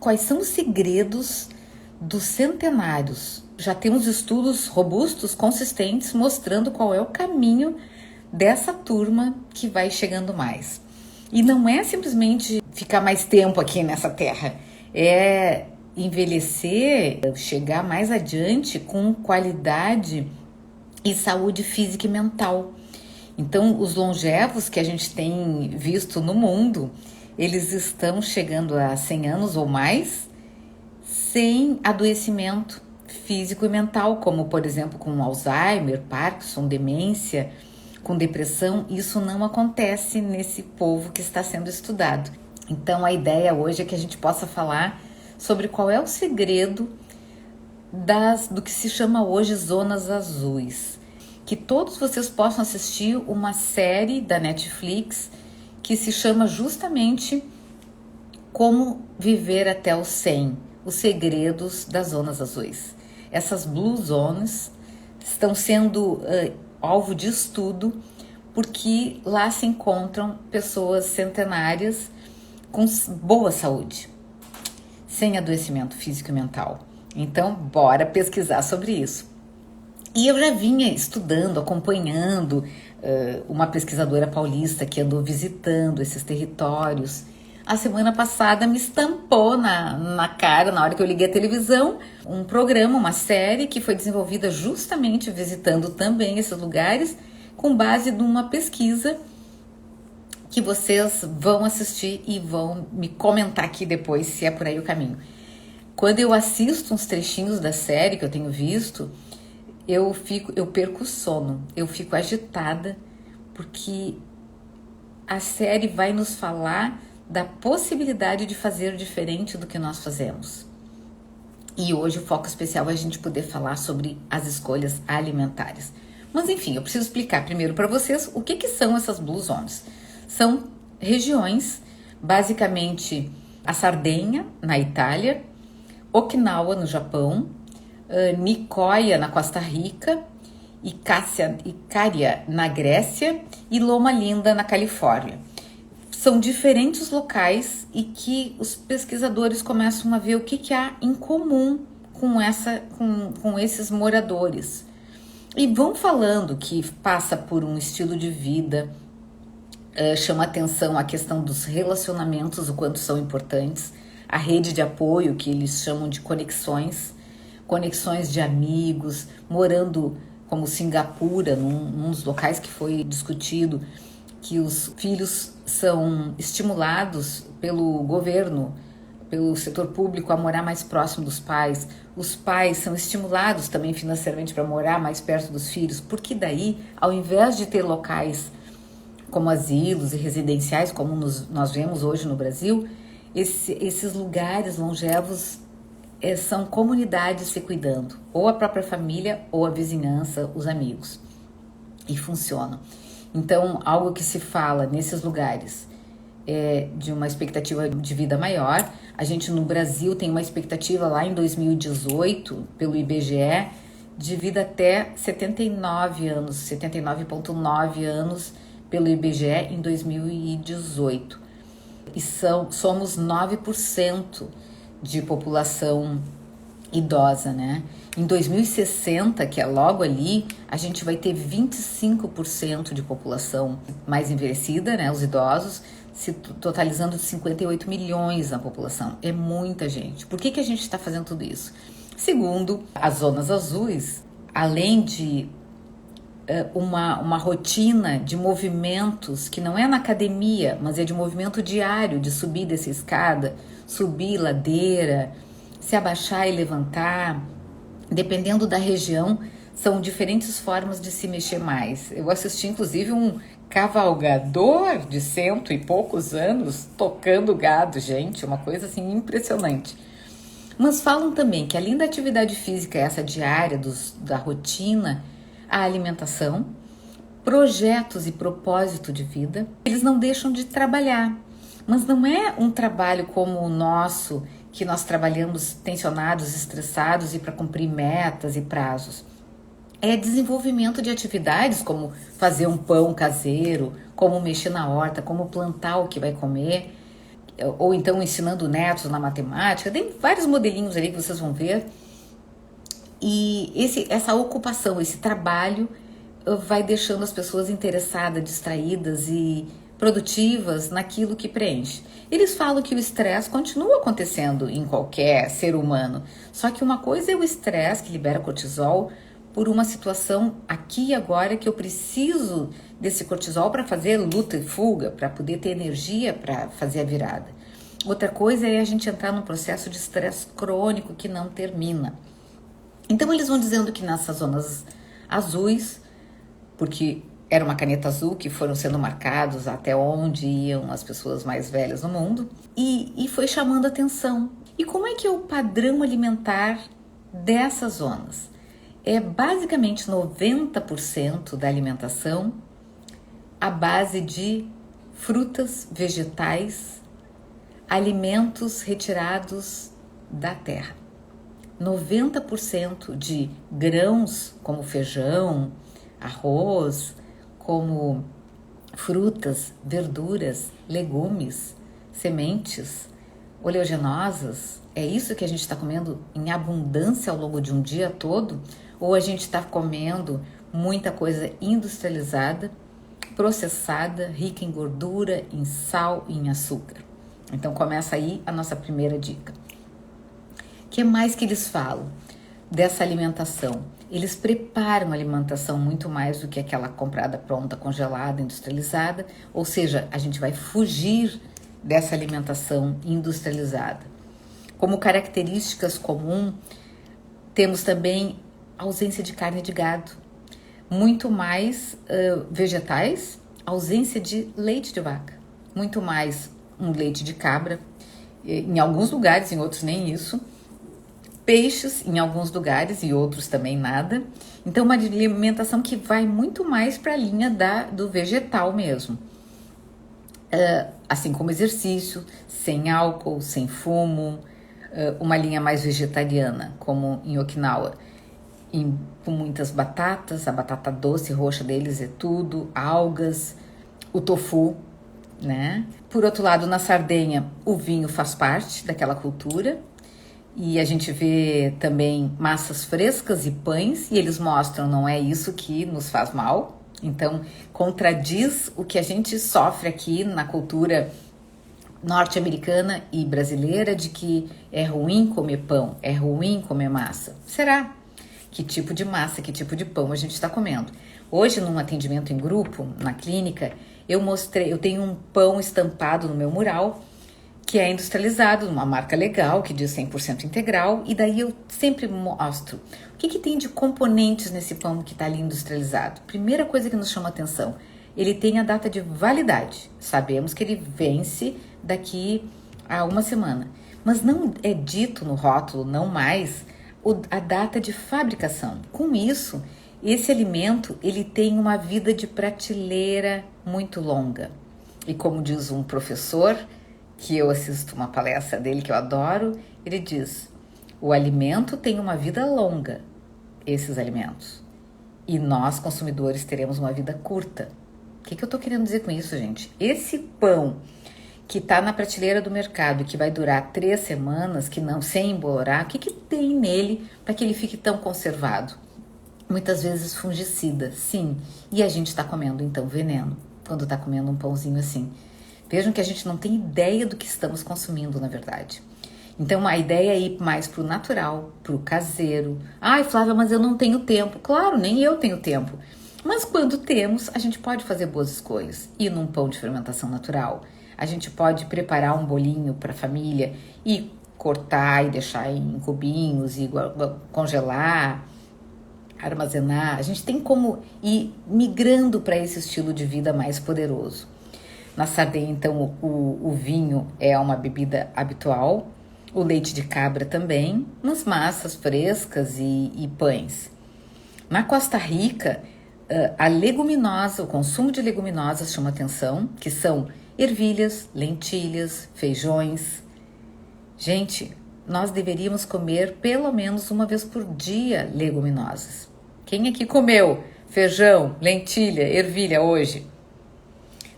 quais são os segredos dos centenários. Já temos estudos robustos, consistentes, mostrando qual é o caminho dessa turma que vai chegando mais. E não é simplesmente ficar mais tempo aqui nessa terra, é envelhecer, chegar mais adiante com qualidade e saúde física e mental. Então, os longevos que a gente tem visto no mundo, eles estão chegando a 100 anos ou mais sem adoecimento físico e mental, como, por exemplo, com Alzheimer, Parkinson, demência, com depressão. Isso não acontece nesse povo que está sendo estudado. Então, a ideia hoje é que a gente possa falar sobre qual é o segredo do que se chama hoje zonas azuis. Que todos vocês possam assistir uma série da Netflix que se chama justamente Como Viver até os 100, os segredos das zonas azuis. Essas Blue Zones estão sendo alvo de estudo porque lá se encontram pessoas centenárias com boa saúde, sem adoecimento físico e mental. Então, bora pesquisar sobre isso. E eu já vinha estudando, acompanhando uma pesquisadora paulista que andou visitando esses territórios. A semana passada me estampou na cara, na hora que eu liguei a televisão, um programa, uma série que foi desenvolvida justamente visitando também esses lugares, com base numa pesquisa que vocês vão assistir e vão me comentar aqui depois se é por aí o caminho. Quando eu assisto uns trechinhos da série que eu tenho visto, eu perco o sono, eu fico agitada, porque a série vai nos falar da possibilidade de fazer diferente do que nós fazemos. E hoje o foco especial é a gente poder falar sobre as escolhas alimentares. Mas enfim, eu preciso explicar primeiro para vocês o que são essas Blue Zones. São regiões, basicamente a Sardenha, na Itália, Okinawa, no Japão, Nicoya, na Costa Rica, Icária, na Grécia e Loma Linda, na Califórnia. São diferentes locais e que os pesquisadores começam a ver o que há em comum com esses moradores. E vão falando que passa por um estilo de vida, chama atenção a questão dos relacionamentos, o quanto são importantes, a rede de apoio, que eles chamam de conexões de amigos, morando como Singapura, num dos locais que foi discutido, que os filhos são estimulados pelo governo, pelo setor público a morar mais próximo dos pais. Os pais são estimulados também financeiramente para morar mais perto dos filhos, porque daí, ao invés de ter locais como asilos e residenciais, como nós vemos hoje no Brasil, esses lugares longevos são comunidades se cuidando, ou a própria família, ou a vizinhança, os amigos, e funcionam. Então, algo que se fala nesses lugares é de uma expectativa de vida maior. A gente no Brasil tem uma expectativa lá em 2018, pelo IBGE, de vida até 79 anos, 79,9 anos pelo IBGE em 2018. E somos 9% de população idosa, né? Em 2060, que é logo ali, a gente vai ter 25% de população mais envelhecida, né? Os idosos, se totalizando de 58 milhões na população. É muita gente. Por que a gente está fazendo tudo isso? Segundo as zonas azuis, além de uma rotina de movimentos que não é na academia, mas é de movimento diário, de subir dessa escada, subir ladeira, se abaixar e levantar, dependendo da região, são diferentes formas de se mexer mais. Eu assisti inclusive um cavalgador de 100 e poucos anos tocando gado, gente, uma coisa assim impressionante. Mas falam também que além da atividade física, essa diária, da rotina, a alimentação, projetos e propósito de vida, eles não deixam de trabalhar. Mas não é um trabalho como o nosso, que nós trabalhamos tensionados, estressados e para cumprir metas e prazos. É desenvolvimento de atividades como fazer um pão caseiro, como mexer na horta, como plantar o que vai comer. ou então ensinando netos na matemática. Tem vários modelinhos ali que vocês vão ver. E essa ocupação, esse trabalho vai deixando as pessoas interessadas, distraídas e produtivas naquilo que preenche. Eles falam que o estresse continua acontecendo em qualquer ser humano, só que uma coisa é o estresse que libera cortisol por uma situação aqui e agora que eu preciso desse cortisol para fazer luta e fuga, para poder ter energia para fazer a virada. Outra coisa é a gente entrar num processo de estresse crônico que não termina. Então eles vão dizendo que nessas zonas azuis, porque era uma caneta azul que foram sendo marcados até onde iam as pessoas mais velhas no mundo, e foi chamando atenção. E como é que é o padrão alimentar dessas zonas? É basicamente 90% da alimentação à base de frutas, vegetais, alimentos retirados da terra. 90% de grãos, como feijão, arroz, como frutas, verduras, legumes, sementes, oleaginosas. É isso que a gente está comendo em abundância ao longo de um dia todo? Ou a gente está comendo muita coisa industrializada, processada, rica em gordura, em sal e em açúcar? Então começa aí a nossa primeira dica. O que mais que eles falam dessa alimentação? Eles preparam a alimentação muito mais do que aquela comprada pronta, congelada, industrializada. Ou seja, a gente vai fugir dessa alimentação industrializada. Como características comuns, temos também ausência de carne de gado. Muito mais vegetais, ausência de leite de vaca. Muito mais um leite de cabra, em alguns lugares, em outros nem isso. Peixes em alguns lugares e outros também nada. Então uma alimentação que vai muito mais para a linha do vegetal mesmo. Assim como exercício, sem álcool, sem fumo, uma linha mais vegetariana, como em Okinawa, com muitas batatas, a batata doce roxa deles é tudo, algas, o tofu, né? Por outro lado, na Sardenha, o vinho faz parte daquela cultura. E a gente vê também massas frescas e pães, e eles mostram, não é isso que nos faz mal. Então, contradiz o que a gente sofre aqui na cultura norte-americana e brasileira de que é ruim comer pão, é ruim comer massa. Será? Que tipo de massa, que tipo de pão a gente está comendo? Hoje, num atendimento em grupo, na clínica, eu tenho um pão estampado no meu mural, que é industrializado, uma marca legal, que diz 100% integral, e daí eu sempre mostro o que tem de componentes nesse pão que está ali industrializado. Primeira coisa que nos chama atenção, ele tem a data de validade. Sabemos que ele vence daqui a uma semana, mas não é dito no rótulo, não mais, a data de fabricação. Com isso, esse alimento ele tem uma vida de prateleira muito longa. E como diz um professor, que eu assisto uma palestra dele que eu adoro, ele diz: o alimento tem uma vida longa, esses alimentos, e nós consumidores teremos uma vida curta. O que eu tô querendo dizer com isso, gente? Esse pão que tá na prateleira do mercado e que vai durar 3 semanas, que não sem embolorar, o que tem nele para que ele fique tão conservado? Muitas vezes fungicida, sim, e a gente está comendo então veneno quando está comendo um pãozinho assim. Vejam que a gente não tem ideia do que estamos consumindo, na verdade. Então, a ideia é ir mais pro natural, pro caseiro. Ai, Flávia, mas eu não tenho tempo. Claro, nem eu tenho tempo. Mas quando temos, a gente pode fazer boas escolhas. Ir num pão de fermentação natural. A gente pode preparar um bolinho para a família e cortar e deixar em cubinhos e congelar, armazenar. A gente tem como ir migrando para esse estilo de vida mais poderoso. Na Sardenha, então, o vinho é uma bebida habitual, o leite de cabra também, nas massas frescas e pães. Na Costa Rica, a leguminosa, o consumo de leguminosas chama atenção, que são ervilhas, lentilhas, feijões. Gente, nós deveríamos comer pelo menos uma vez por dia leguminosas. Quem aqui comeu feijão, lentilha, ervilha hoje?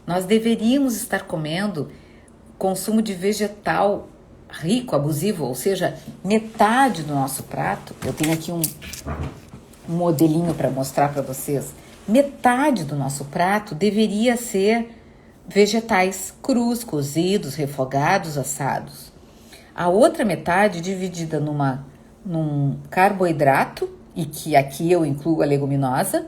Nós deveríamos estar comendo consumo de vegetal rico, abusivo, ou seja, metade do nosso prato, eu tenho aqui um modelinho para mostrar para vocês, metade do nosso prato deveria ser vegetais crus, cozidos, refogados, assados. A outra metade dividida num carboidrato, e que aqui eu incluo a leguminosa,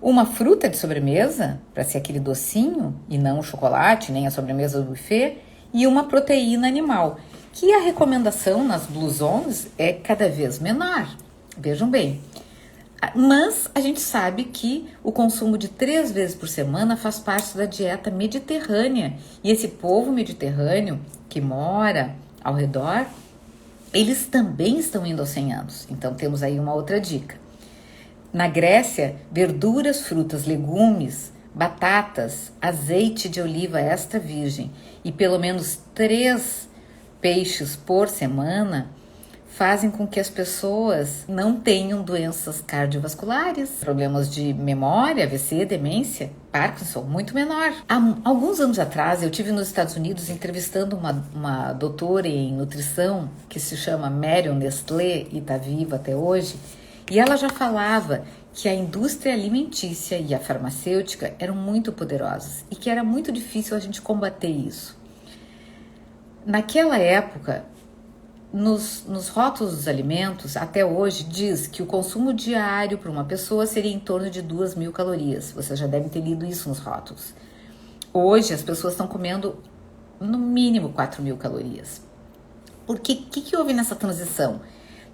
uma fruta de sobremesa, para ser aquele docinho, e não o chocolate, nem a sobremesa do buffet, e uma proteína animal, que a recomendação nas Blue Zones é cada vez menor. Vejam bem. Mas a gente sabe que o consumo de 3 vezes por semana faz parte da dieta mediterrânea. E esse povo mediterrâneo que mora ao redor, eles também estão indo aos 100 anos. Então temos aí uma outra dica. Na Grécia, verduras, frutas, legumes, batatas, azeite de oliva extra virgem e pelo menos 3 peixes por semana fazem com que as pessoas não tenham doenças cardiovasculares, problemas de memória, AVC, demência, Parkinson, muito menor. Há alguns anos atrás, eu tive nos Estados Unidos entrevistando uma doutora em nutrição que se chama Marion Nestlé e está viva até hoje, e ela já falava que a indústria alimentícia e a farmacêutica eram muito poderosas e que era muito difícil a gente combater isso. Naquela época, nos rótulos dos alimentos, até hoje, diz que o consumo diário para uma pessoa seria em torno de 2.000 calorias. Vocês já devem ter lido isso nos rótulos. Hoje, as pessoas estão comendo no mínimo 4.000 calorias. Por que houve nessa transição?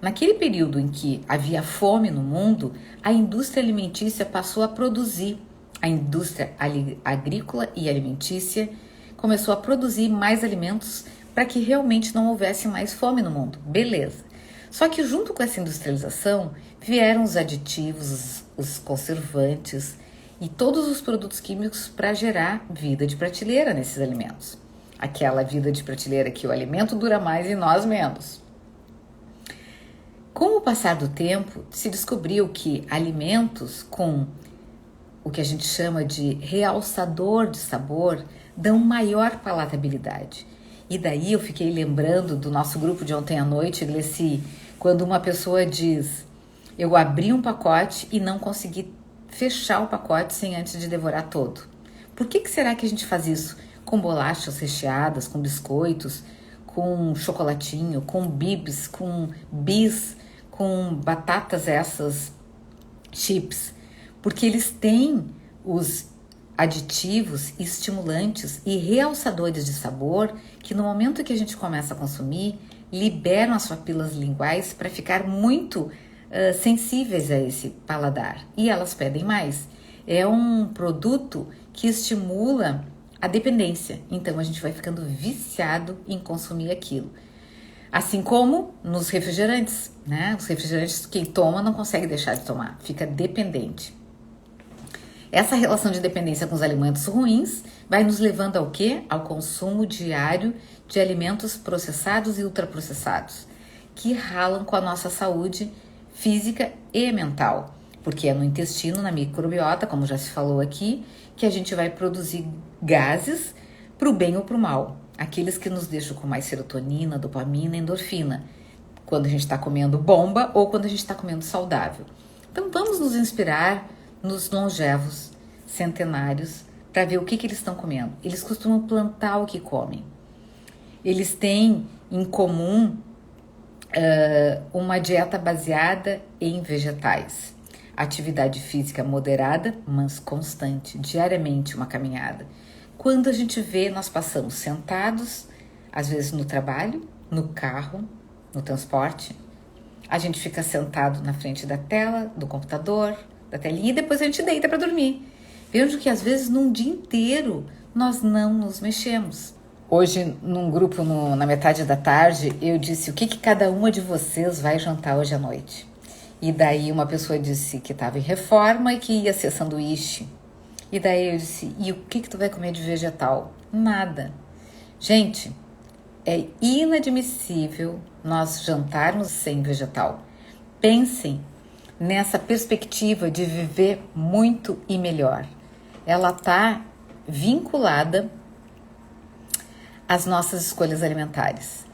Naquele período em que havia fome no mundo, a indústria alimentícia passou a produzir. A indústria agrícola e alimentícia começou a produzir mais alimentos para que realmente não houvesse mais fome no mundo. Beleza. Só que junto com essa industrialização vieram os aditivos, os conservantes e todos os produtos químicos para gerar vida de prateleira nesses alimentos. Aquela vida de prateleira que o alimento dura mais e nós menos. Com o passar do tempo, se descobriu que alimentos com o que a gente chama de realçador de sabor dão maior palatabilidade. E daí eu fiquei lembrando do nosso grupo de ontem à noite, Gleci, quando uma pessoa diz: eu abri um pacote e não consegui fechar o pacote sem antes de devorar todo. Por que será que a gente faz isso? Com bolachas recheadas, com biscoitos, com chocolatinho, com bibs, com bis, com batatas essas chips. Porque eles têm os aditivos, estimulantes e realçadores de sabor que no momento que a gente começa a consumir, liberam as papilas linguais para ficar muito sensíveis a esse paladar. E elas pedem mais. É um produto que estimula a dependência. Então a gente vai ficando viciado em consumir aquilo. Assim como nos refrigerantes, né? Os refrigerantes, quem toma não consegue deixar de tomar, fica dependente. Essa relação de dependência com os alimentos ruins vai nos levando ao quê? Ao consumo diário de alimentos processados e ultraprocessados, que ralam com a nossa saúde física e mental, porque é no intestino, na microbiota, como já se falou aqui, que a gente vai produzir gases para o bem ou para o mal, aqueles que nos deixam com mais serotonina, dopamina, endorfina, quando a gente está comendo bomba ou quando a gente está comendo saudável. Então vamos nos inspirar nos longevos centenários para ver o que eles estão comendo. Eles costumam plantar o que comem. Eles têm em comum uma dieta baseada em vegetais, atividade física moderada, mas constante, diariamente uma caminhada. Quando a gente vê, nós passamos sentados, às vezes no trabalho, no carro, no transporte. A gente fica sentado na frente da tela, do computador, da telinha, e depois a gente deita para dormir. Vejo que às vezes num dia inteiro nós não nos mexemos. Hoje, num grupo na metade da tarde, eu disse: o que cada uma de vocês vai jantar hoje à noite? E daí uma pessoa disse que estava em reforma e que ia ser sanduíche. E daí eu disse: e o que tu vai comer de vegetal? Nada. Gente, é inadmissível nós jantarmos sem vegetal. Pensem nessa perspectiva de viver muito e melhor. Ela está vinculada as nossas escolhas alimentares.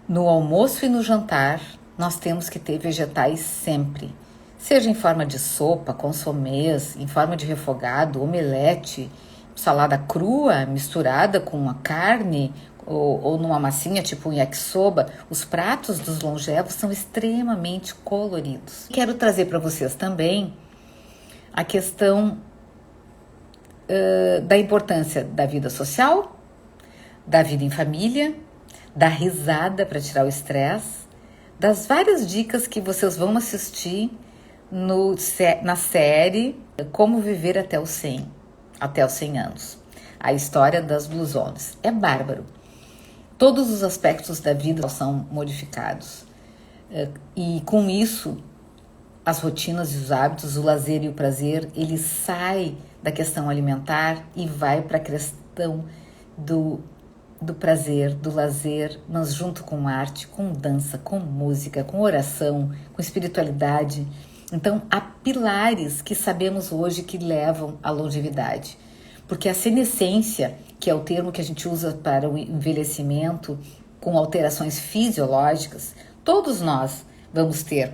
No almoço e no jantar, nós temos que ter vegetais sempre. Seja em forma de sopa, consomês, em forma de refogado, omelete, salada crua misturada com a carne ou numa massinha tipo um yakisoba. Os pratos dos longevos são extremamente coloridos. Quero trazer para vocês também a questão da importância da vida social, da vida em família, da risada para tirar o estresse, das várias dicas que vocês vão assistir na série Como Viver até os 100 anos. A história das Blue Zones. É bárbaro. Todos os aspectos da vida são modificados. E com isso, as rotinas e os hábitos, o lazer e o prazer, ele sai da questão alimentar e vai para a questão do prazer, do lazer, mas junto com arte, com dança, com música, com oração, com espiritualidade. Então, há pilares que sabemos hoje que levam à longevidade. Porque a senescência, que é o termo que a gente usa para o envelhecimento com alterações fisiológicas, todos nós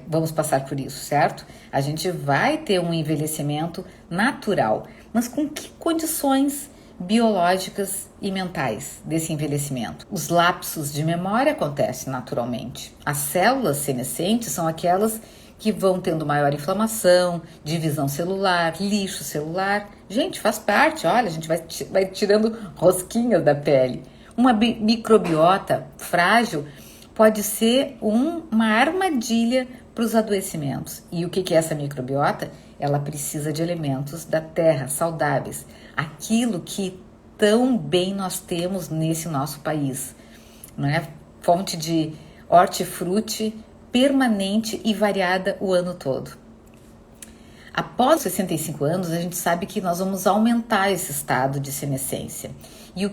vamos passar por isso, certo? A gente vai ter um envelhecimento natural, mas com que condições biológicas e mentais desse envelhecimento? Os lapsos de memória acontecem naturalmente. As células senescentes são aquelas que vão tendo maior inflamação, divisão celular, lixo celular. Gente, faz parte, olha, a gente vai tirando rosquinhas da pele. Uma microbiota frágil pode ser uma armadilha para os adoecimentos. E o que é essa microbiota? Ela precisa de elementos da terra, saudáveis. Aquilo que tão bem nós temos nesse nosso país. Não é? Fonte de hortifruti permanente e variada o ano todo. Após 65 anos, a gente sabe que nós vamos aumentar esse estado de senescência. E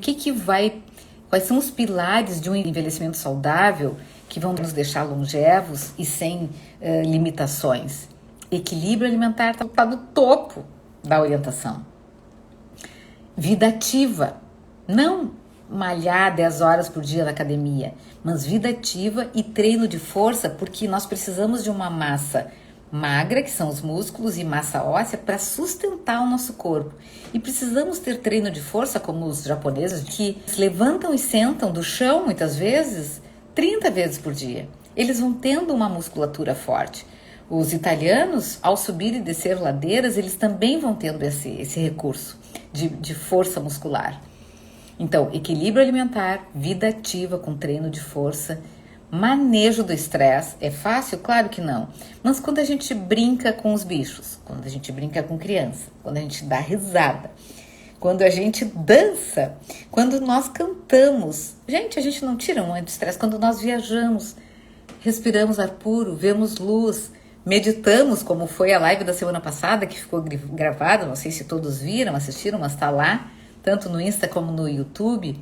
quais são os pilares de um envelhecimento saudável que vão nos deixar longevos e sem limitações? Equilíbrio alimentar está no topo da orientação. Vida ativa, não malhar 10 horas por dia na academia, mas vida ativa e treino de força, porque nós precisamos de uma massa magra, que são os músculos, e massa óssea para sustentar o nosso corpo. E precisamos ter treino de força, como os japoneses, que se levantam e sentam do chão, muitas vezes, 30 vezes por dia. Eles vão tendo uma musculatura forte. Os italianos, ao subir e descer ladeiras, eles também vão tendo esse recurso de força muscular. Então, equilíbrio alimentar, vida ativa com treino de força, manejo do estresse. É fácil? Claro que não. Mas quando a gente brinca com os bichos, quando a gente brinca com criança, quando a gente dá risada, quando a gente dança, quando nós cantamos, gente, a gente não tira muito estresse. Quando nós viajamos, respiramos ar puro, vemos luz, meditamos, como foi a live da semana passada, que ficou gravada, não sei se todos viram, assistiram, mas está lá, tanto no Insta como no YouTube.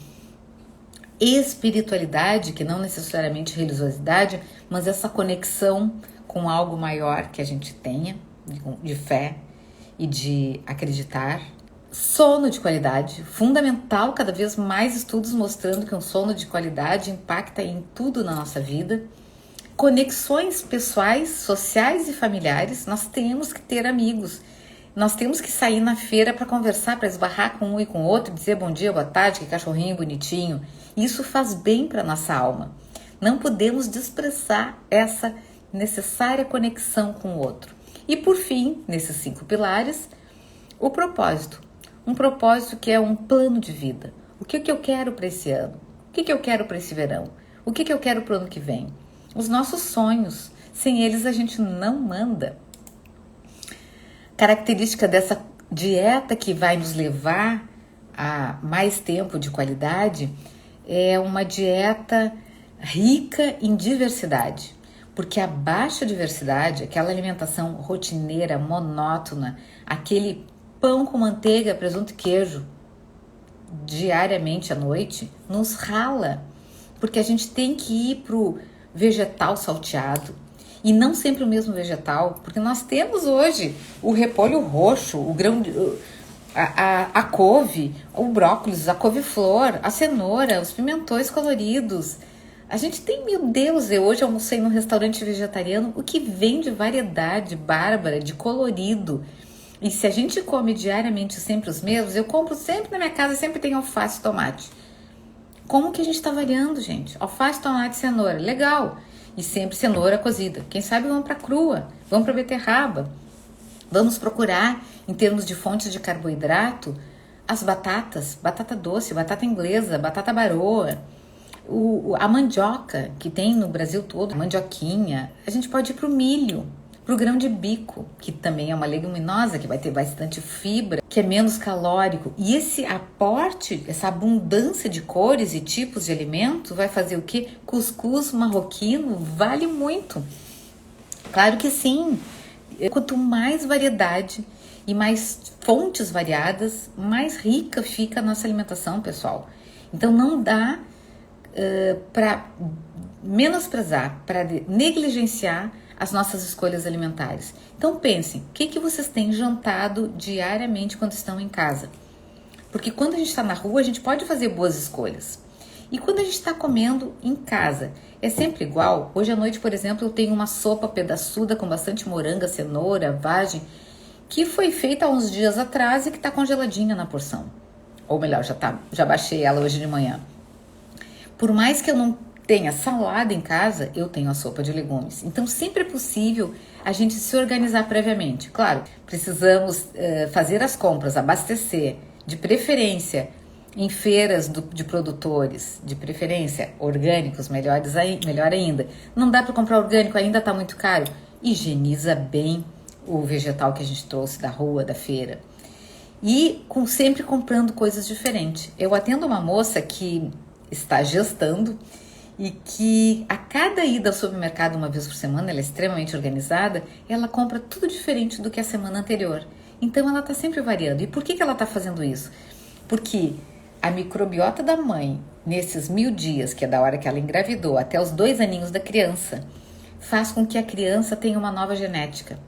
Espiritualidade, que não necessariamente religiosidade, mas essa conexão com algo maior que a gente tenha, de fé e de acreditar. Sono de qualidade, fundamental, cada vez mais estudos mostrando que um sono de qualidade impacta em tudo na nossa vida. Conexões pessoais, sociais e familiares, nós temos que ter amigos. Nós temos que sair na feira para conversar, para esbarrar com um e com o outro, dizer bom dia, boa tarde, que cachorrinho bonitinho. Isso faz bem para a nossa alma. Não podemos desprezar essa necessária conexão com o outro. E por fim, nesses 5 pilares, o propósito. Um propósito que é um plano de vida. O que eu quero para esse ano? O que eu quero para esse verão? O que eu quero para o ano que vem? Os nossos sonhos. Sem eles a gente não manda. Característica dessa dieta que vai nos levar a mais tempo de qualidade é uma dieta rica em diversidade, porque a baixa diversidade, aquela alimentação rotineira, monótona, aquele pão com manteiga, presunto e queijo diariamente à noite, nos rala, porque a gente tem que ir pro vegetal salteado, e não sempre o mesmo vegetal, porque nós temos hoje o repolho roxo, a couve, o brócolis, a couve-flor, a cenoura, os pimentões coloridos. A gente tem, meu Deus, eu hoje almocei num restaurante vegetariano, o que vem de variedade bárbara, de colorido. E se a gente come diariamente sempre os mesmos, eu compro sempre na minha casa, sempre tem alface e tomate. Como que a gente tá variando, gente? Alface, tomate, cenoura, legal. E sempre cenoura cozida. Quem sabe vamos pra crua, vamos pra beterraba. Vamos procurar, em termos de fontes de carboidrato, as batatas, batata doce, batata inglesa, batata baroa, a mandioca que tem no Brasil todo, a mandioquinha. A gente pode ir para o milho, para o grão de bico, que também é uma leguminosa, que vai ter bastante fibra, que é menos calórico. E esse aporte, essa abundância de cores e tipos de alimento vai fazer o quê? Cuscuz marroquino vale muito. Claro que sim. Quanto mais variedade e mais fontes variadas, mais rica fica a nossa alimentação, pessoal. Então não dá para menosprezar, para negligenciar as nossas escolhas alimentares. Então pensem, o que vocês têm jantado diariamente quando estão em casa? Porque quando a gente está na rua, a gente pode fazer boas escolhas. E quando a gente está comendo em casa, é sempre igual. Hoje à noite, por exemplo, eu tenho uma sopa pedaçuda com bastante moranga, cenoura, vagem, que foi feita há uns dias atrás e que está congeladinha na porção. Ou melhor, já baixei ela hoje de manhã. Por mais que eu não tenha salada em casa, eu tenho a sopa de legumes. Então sempre é possível a gente se organizar previamente. Claro, precisamos fazer as compras, abastecer, de preferência em feiras de produtores, de preferência orgânicos, melhor ainda. Não dá para comprar orgânico, ainda está muito caro. Higieniza bem o vegetal que a gente trouxe da rua, da feira. E sempre comprando coisas diferentes. Eu atendo uma moça que está gestando e que a cada ida ao supermercado uma vez por semana, ela é extremamente organizada, ela compra tudo diferente do que a semana anterior. Então ela está sempre variando. E por que ela está fazendo isso? Porque a microbiota da mãe, nesses 1000 dias, que é da hora que ela engravidou, até os 2 aninhos da criança, faz com que a criança tenha uma nova genética.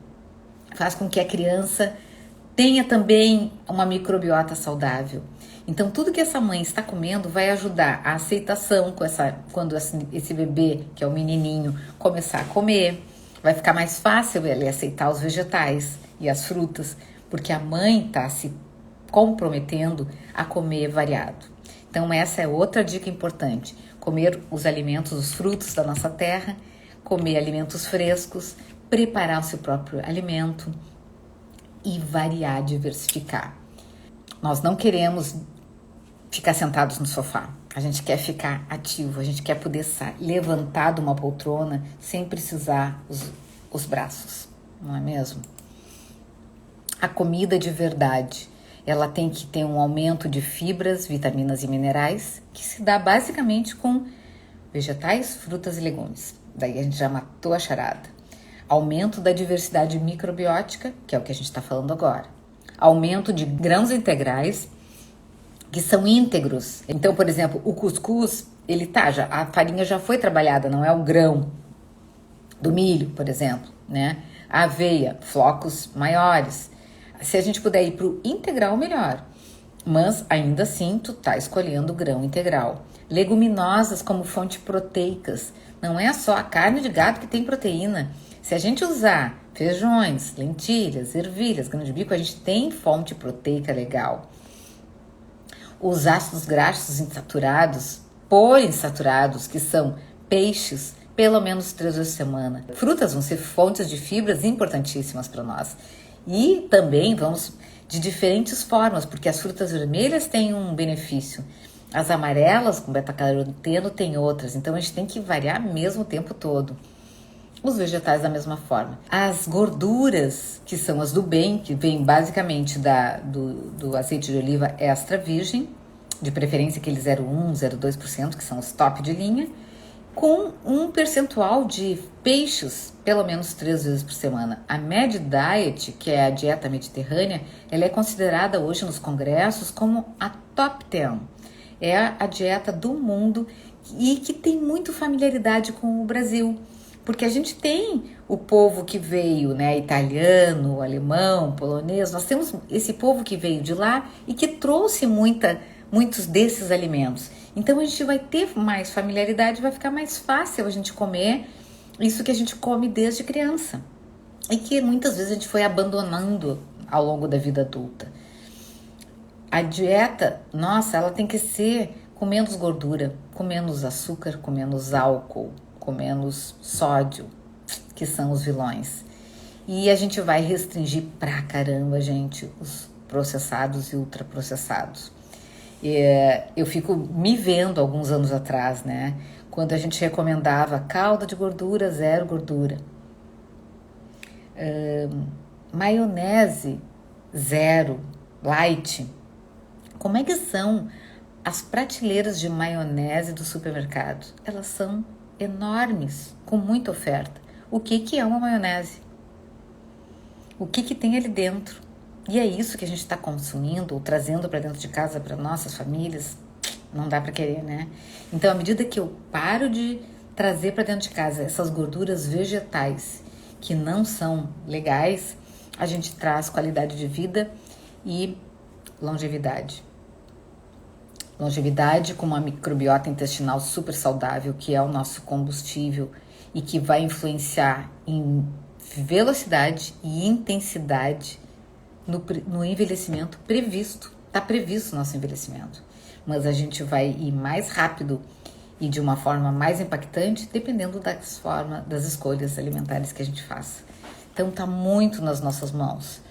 Faz com que a criança tenha também uma microbiota saudável. Então, tudo que essa mãe está comendo vai ajudar a aceitação quando esse bebê, que é o menininho, começar a comer. Vai ficar mais fácil ele aceitar os vegetais e as frutas, porque a mãe está se comprometendo a comer variado. Então, essa é outra dica importante. Comer os alimentos, os frutos da nossa terra, comer alimentos frescos, preparar o seu próprio alimento e variar, diversificar. Nós não queremos ficar sentados no sofá. A gente quer ficar ativo, a gente quer poder levantar de uma poltrona sem precisar os braços, não é mesmo? A comida de verdade, ela tem que ter um aumento de fibras, vitaminas e minerais, que se dá basicamente com vegetais, frutas e legumes. Daí a gente já matou a charada. Aumento da diversidade microbiótica, que é o que a gente está falando agora. Aumento de grãos integrais, que são íntegros. Então, por exemplo, o cuscuz, a farinha já foi trabalhada, não é o grão do milho, por exemplo, né? A aveia, flocos maiores. Se a gente puder ir para o integral, melhor. Mas, ainda assim, tu tá escolhendo o grão integral. Leguminosas como fonte proteicas. Não é só a carne de gado que tem proteína. Se a gente usar feijões, lentilhas, ervilhas, grão de bico, a gente tem fonte proteica legal. Os ácidos graxos insaturados, poliinsaturados, que são peixes, pelo menos 3 vezes por semana. Frutas vão ser fontes de fibras importantíssimas para nós. E também vamos de diferentes formas, porque as frutas vermelhas têm um benefício. As amarelas, com beta-caroteno, têm outras. Então a gente tem que variar mesmo o tempo todo. Os vegetais da mesma forma. As gorduras, que são as do bem, que vêm basicamente do azeite de oliva extra virgem, de preferência aquele 0,1, 0,2%, que são os top de linha, com um percentual de peixes, pelo menos 3 vezes por semana. A Med Diet, que é a dieta mediterrânea, ela é considerada hoje nos congressos como a top 10. É a dieta do mundo e que tem muito familiaridade com o Brasil, Porque a gente tem o povo que veio, né, italiano, alemão, polonês, nós temos esse povo que veio de lá e que trouxe muitos desses alimentos. Então a gente vai ter mais familiaridade, vai ficar mais fácil a gente comer isso que a gente come desde criança e que muitas vezes a gente foi abandonando ao longo da vida adulta. A dieta, nossa, ela tem que ser com menos gordura, com menos açúcar, com menos álcool, com menos sódio, que são os vilões. E a gente vai restringir pra caramba, gente, os processados e ultraprocessados. Eu fico me vendo alguns anos atrás, né? Quando a gente recomendava calda de gordura, zero gordura. Maionese, zero, light. Como é que são as prateleiras de maionese do supermercado? Elas são enormes, com muita oferta. O que é uma maionese? O que tem ali dentro? E é isso que a gente está consumindo ou trazendo para dentro de casa para nossas famílias? Não dá para querer, né? Então, à medida que eu paro de trazer para dentro de casa essas gorduras vegetais que não são legais, a gente traz qualidade de vida e longevidade. Longevidade com uma microbiota intestinal super saudável, que é o nosso combustível e que vai influenciar em velocidade e intensidade no envelhecimento previsto. Está previsto o nosso envelhecimento, mas a gente vai ir mais rápido e de uma forma mais impactante, dependendo das escolhas alimentares que a gente faça. Então está muito nas nossas mãos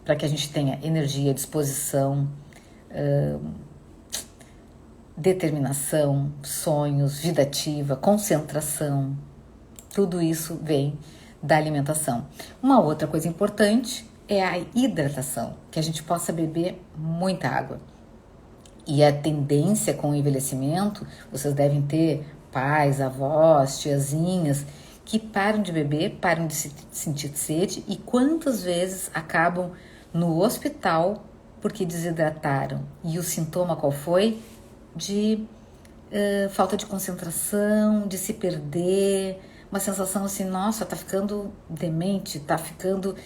para que a gente tenha energia, disposição, determinação, sonhos, vida ativa, concentração. Tudo isso vem da alimentação. Uma outra coisa importante é a hidratação, que a gente possa beber muita água. E a tendência com o envelhecimento, vocês devem ter pais, avós, tiazinhas, que param de beber, param de sentir sede e quantas vezes acabam no hospital porque desidrataram. E o sintoma qual foi? De falta de concentração, de se perder, uma sensação assim, nossa, tá ficando demente, tá ficando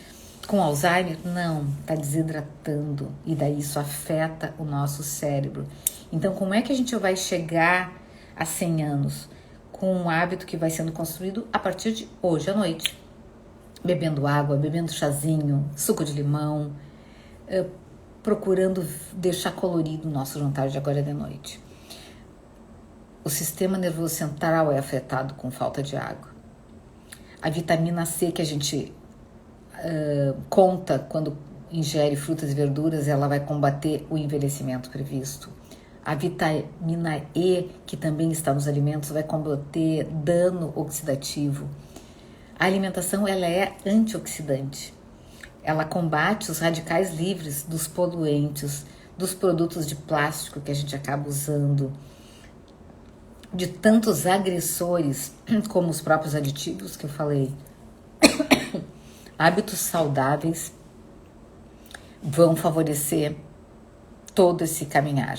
com Alzheimer. Não, tá desidratando e daí isso afeta o nosso cérebro. Então, como é que a gente vai chegar a 100 anos? Com um hábito que vai sendo construído a partir de hoje à noite. Bebendo água, bebendo chazinho, suco de limão, procurando deixar colorido o nosso jantar de agora de noite. O sistema nervoso central é afetado com falta de água. A vitamina C que a gente conta quando ingere frutas e verduras, ela vai combater o envelhecimento previsto. A vitamina E, que também está nos alimentos, vai combater dano oxidativo. A alimentação, ela é antioxidante. Ela combate os radicais livres dos poluentes, dos produtos de plástico que a gente acaba usando, de tantos agressores, como os próprios aditivos que eu falei. Hábitos saudáveis vão favorecer todo esse caminhar.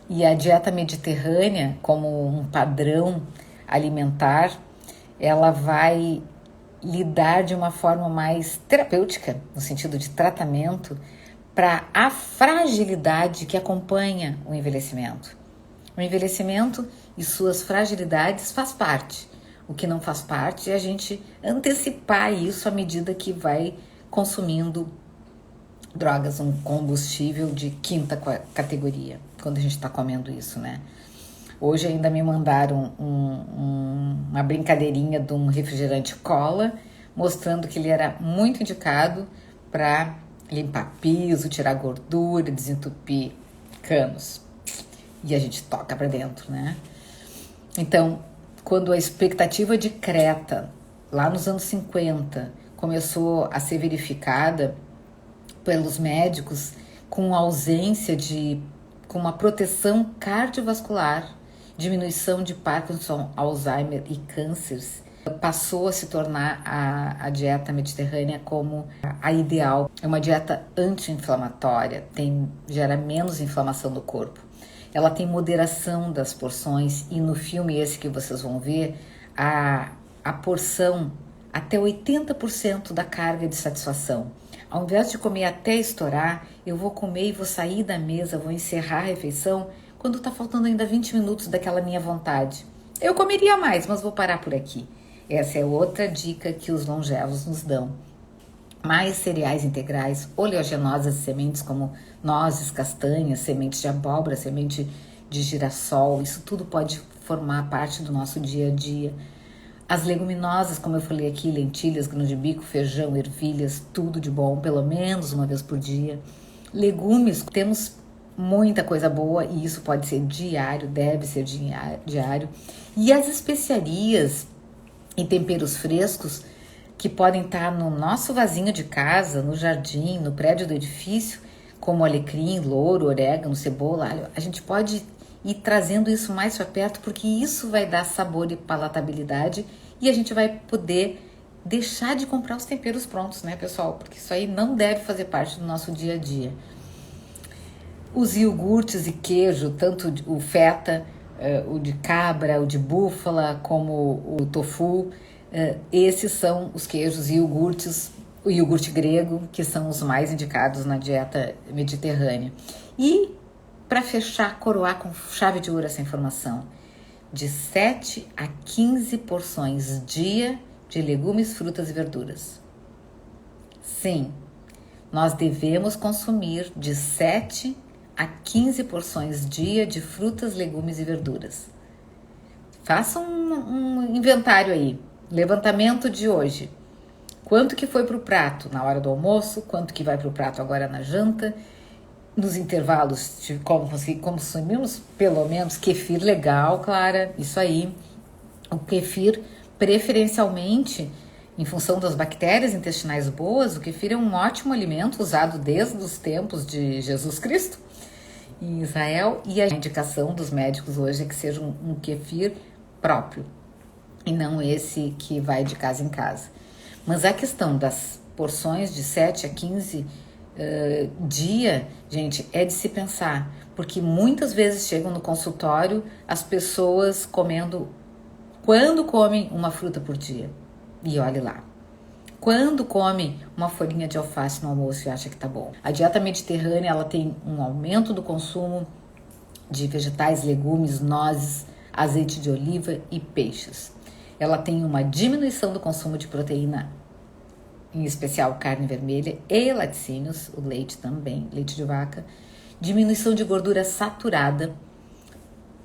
E a dieta mediterrânea, como um padrão alimentar, ela vai lidar de uma forma mais terapêutica, no sentido de tratamento, para a fragilidade que acompanha o envelhecimento. O envelhecimento e suas fragilidades faz parte. O que não faz parte é a gente antecipar isso à medida que vai consumindo drogas, um combustível de quinta categoria, quando a gente está comendo isso, né? Hoje ainda me mandaram uma brincadeirinha de um refrigerante cola, mostrando que ele era muito indicado para limpar piso, tirar gordura, desentupir canos. E a gente toca para dentro, né? Então, quando a expectativa de Creta, lá nos anos 50, começou a ser verificada pelos médicos com ausência com uma proteção cardiovascular, diminuição de Parkinson, Alzheimer e cânceres, passou a se tornar a dieta mediterrânea como a ideal. É uma dieta anti-inflamatória, gera menos inflamação no corpo. Ela tem moderação das porções e no filme esse que vocês vão ver, a porção até 80% da carga de satisfação. Ao invés de comer até estourar, eu vou comer e vou sair da mesa, vou encerrar a refeição quando está faltando ainda 20 minutos daquela minha vontade. Eu comeria mais, mas vou parar por aqui. Essa é outra dica que os longevos nos dão. Mais cereais integrais, oleaginosas e sementes como nozes, castanhas, sementes de abóbora, semente de girassol, isso tudo pode formar parte do nosso dia a dia. As leguminosas, como eu falei aqui, lentilhas, grão de bico, feijão, ervilhas, tudo de bom, pelo menos uma vez por dia. Legumes, temos muita coisa boa e isso pode ser diário, deve ser diário. E as especiarias e temperos frescos que podem estar no nosso vasinho de casa, no jardim, no prédio do edifício, como alecrim, louro, orégano, cebola, alho, a gente pode ir trazendo isso mais para perto, porque isso vai dar sabor e palatabilidade e a gente vai poder deixar de comprar os temperos prontos, né, pessoal? Porque isso aí não deve fazer parte do nosso dia a dia. Os iogurtes e queijo, tanto o feta, o de cabra, o de búfala, como o tofu, esses são os queijos e iogurtes, o iogurte grego, que são os mais indicados na dieta mediterrânea. E, para fechar, coroar com chave de ouro essa informação, de 7 a 15 porções dia de legumes, frutas e verduras. Sim, nós devemos consumir de 7 a 15 porções dia de frutas, legumes e verduras. Faça um inventário aí, levantamento de hoje. Quanto que foi para o prato na hora do almoço, quanto que vai para o prato agora na janta, nos intervalos de como consumimos, pelo menos kefir legal, Clara, isso aí. O kefir, preferencialmente, em função das bactérias intestinais boas, o kefir é um ótimo alimento usado desde os tempos de Jesus Cristo em Israel, e a indicação dos médicos hoje é que seja um kefir próprio e não esse que vai de casa em casa. Mas a questão das porções de 7 a 15 dia, gente, é de se pensar, porque muitas vezes chegam no consultório as pessoas quando comem uma fruta por dia, e olhe lá, quando come uma folhinha de alface no almoço e acha que tá bom. A dieta mediterrânea, ela tem um aumento do consumo de vegetais, legumes, nozes, azeite de oliva e peixes. Ela tem uma diminuição do consumo de proteína, em especial carne vermelha e laticínios, o leite também, leite de vaca, diminuição de gordura saturada,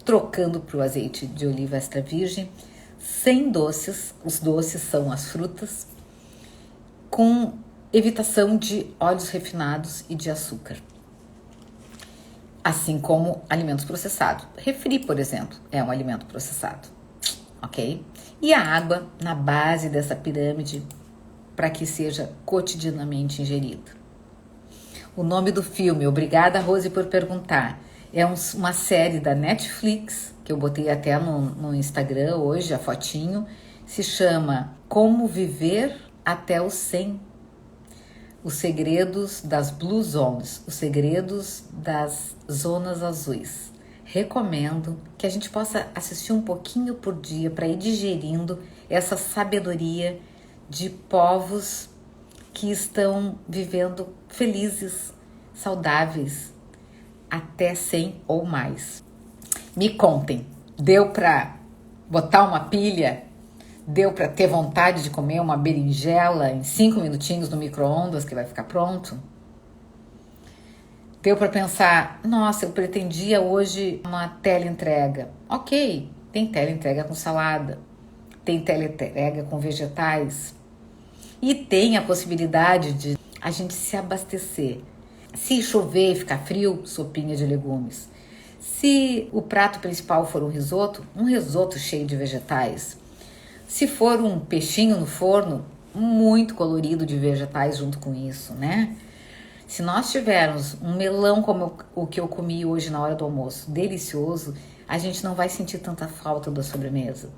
trocando para o azeite de oliva extra virgem, sem doces, os doces são as frutas, com evitação de óleos refinados e de açúcar, assim como alimentos processados. Refri, por exemplo, é um alimento processado, ok? E a água na base dessa pirâmide, para que seja cotidianamente ingerido. O nome do filme, obrigada Rose por perguntar, é uma série da Netflix, que eu botei até no Instagram hoje, a fotinho, se chama Como Viver até os 100, os segredos das Blue Zones, os segredos das zonas azuis. Recomendo que a gente possa assistir um pouquinho por dia para ir digerindo essa sabedoria de povos que estão vivendo felizes, saudáveis, até 100 ou mais. Me contem, deu para botar uma pilha? Deu para ter vontade de comer uma berinjela em 5 minutinhos no micro-ondas que vai ficar pronto? Deu para pensar, nossa, eu pretendia hoje uma teleentrega. Ok, tem teleentrega com salada, tem teleentrega com vegetais, e tem a possibilidade de a gente se abastecer. Se chover e ficar frio, sopinha de legumes. Se o prato principal for um risoto cheio de vegetais. Se for um peixinho no forno, muito colorido de vegetais junto com isso, né? Se nós tivermos um melão como o que eu comi hoje na hora do almoço, delicioso, a gente não vai sentir tanta falta da sobremesa.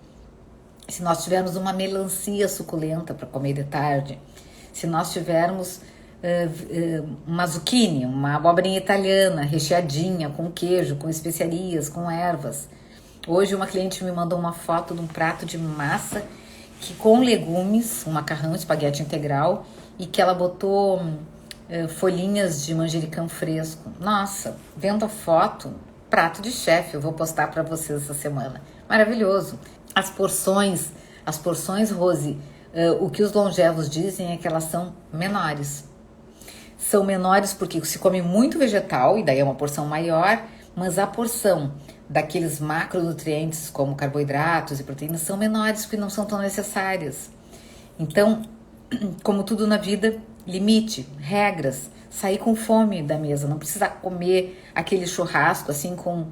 Se nós tivermos uma melancia suculenta para comer de tarde, se nós tivermos uma zucchini, uma abobrinha italiana recheadinha com queijo, com especiarias, com ervas, Hoje uma cliente me mandou uma foto de um prato de massa que com legumes, um macarrão, espaguete integral, e que ela botou folhinhas de manjericão fresco. Nossa, vendo a foto, prato de chefe, eu vou postar para vocês essa semana. Maravilhoso. As porções, Rose, o que os longevos dizem é que elas são menores. São menores porque se come muito vegetal, e daí é uma porção maior, mas a porção daqueles macronutrientes como carboidratos e proteínas são menores porque não são tão necessárias. Então, como tudo na vida, limite, regras, sair com fome da mesa, não precisa comer aquele churrasco assim com...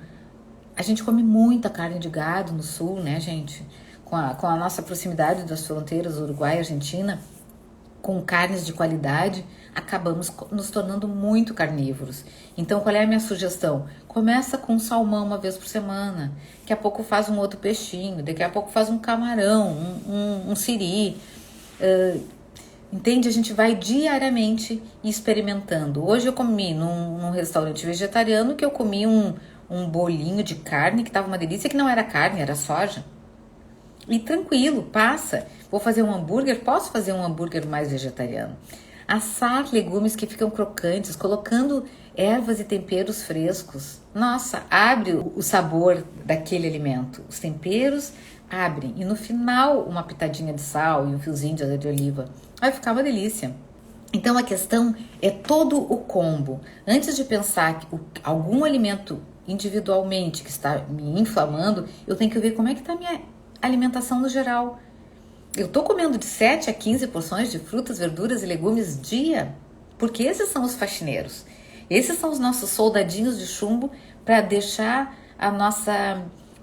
A gente come muita carne de gado no sul, né, gente? Com a nossa proximidade das fronteiras Uruguai e Argentina, com carnes de qualidade, acabamos nos tornando muito carnívoros. Então, qual é a minha sugestão? Começa com um salmão uma vez por semana, daqui a pouco faz um outro peixinho, daqui a pouco faz um camarão, um siri. Entende? A gente vai diariamente experimentando. Hoje eu comi num restaurante vegetariano que eu comi um bolinho de carne que estava uma delícia, que não era carne, era soja. E tranquilo, passa. Vou fazer um hambúrguer, posso fazer um hambúrguer mais vegetariano. Assar legumes que ficam crocantes, colocando ervas e temperos frescos. Nossa, abre o sabor daquele alimento. Os temperos abrem. E no final, uma pitadinha de sal e um fiozinho de azeite de oliva. Vai ficar uma delícia. Então a questão é todo o combo. Antes de pensar que algum alimento individualmente que está me inflamando, eu tenho que ver como é que está a minha alimentação no geral. Eu tô comendo de 7 a 15 porções de frutas, verduras e legumes dia, porque esses são os faxineiros. Esses são os nossos soldadinhos de chumbo para deixar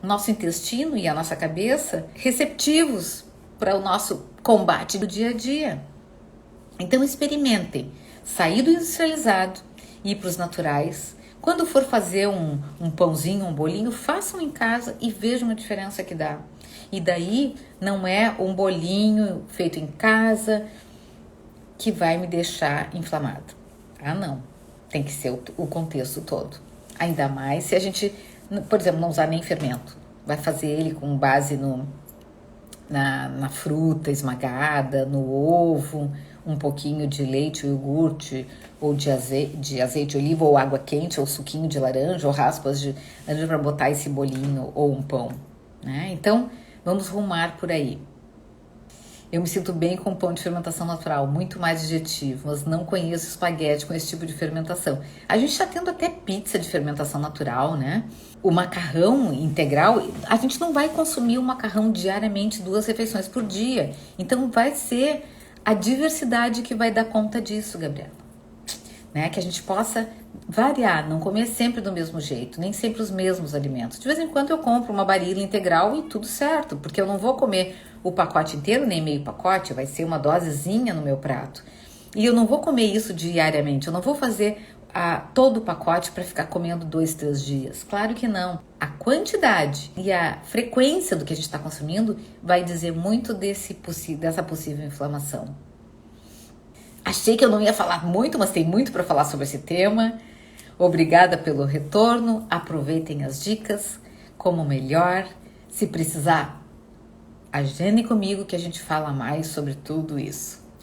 nosso intestino e a nossa cabeça receptivos para o nosso combate do dia a dia. Então experimentem sair do industrializado e ir para os naturais. Quando for fazer um pãozinho, um bolinho, façam em casa e vejam a diferença que dá. E daí não é um bolinho feito em casa que vai me deixar inflamado. Ah, não. Tem que ser o contexto todo. Ainda mais se a gente, por exemplo, não usar nem fermento. Vai fazer ele com base na fruta esmagada, no ovo, um pouquinho de leite, iogurte, ou de azeite de oliva, ou água quente, ou suquinho de laranja, ou raspas de laranja para botar esse bolinho ou um pão, né? Então, vamos rumar por aí. Eu me sinto bem com pão de fermentação natural, muito mais digestivo, mas não conheço espaguete com esse tipo de fermentação. A gente está tendo até pizza de fermentação natural, né? O macarrão integral, a gente não vai consumir o macarrão diariamente, 2 refeições por dia. Então vai ser a diversidade que vai dar conta disso, Gabriela. Né? Que a gente possa variar, não comer sempre do mesmo jeito, nem sempre os mesmos alimentos. De vez em quando eu compro uma Barilla integral e tudo certo, porque eu não vou comer o pacote inteiro, nem meio pacote, vai ser uma dosezinha no meu prato. E eu não vou comer isso diariamente, eu não vou fazer todo o pacote para ficar comendo 2, 3 dias. Claro que não. A quantidade e a frequência do que a gente está consumindo vai dizer muito dessa possível inflamação. Achei que eu não ia falar muito, mas tem muito para falar sobre esse tema. Obrigada pelo retorno. Aproveitem as dicas, como melhor. Se precisar, agende comigo que a gente fala mais sobre tudo isso.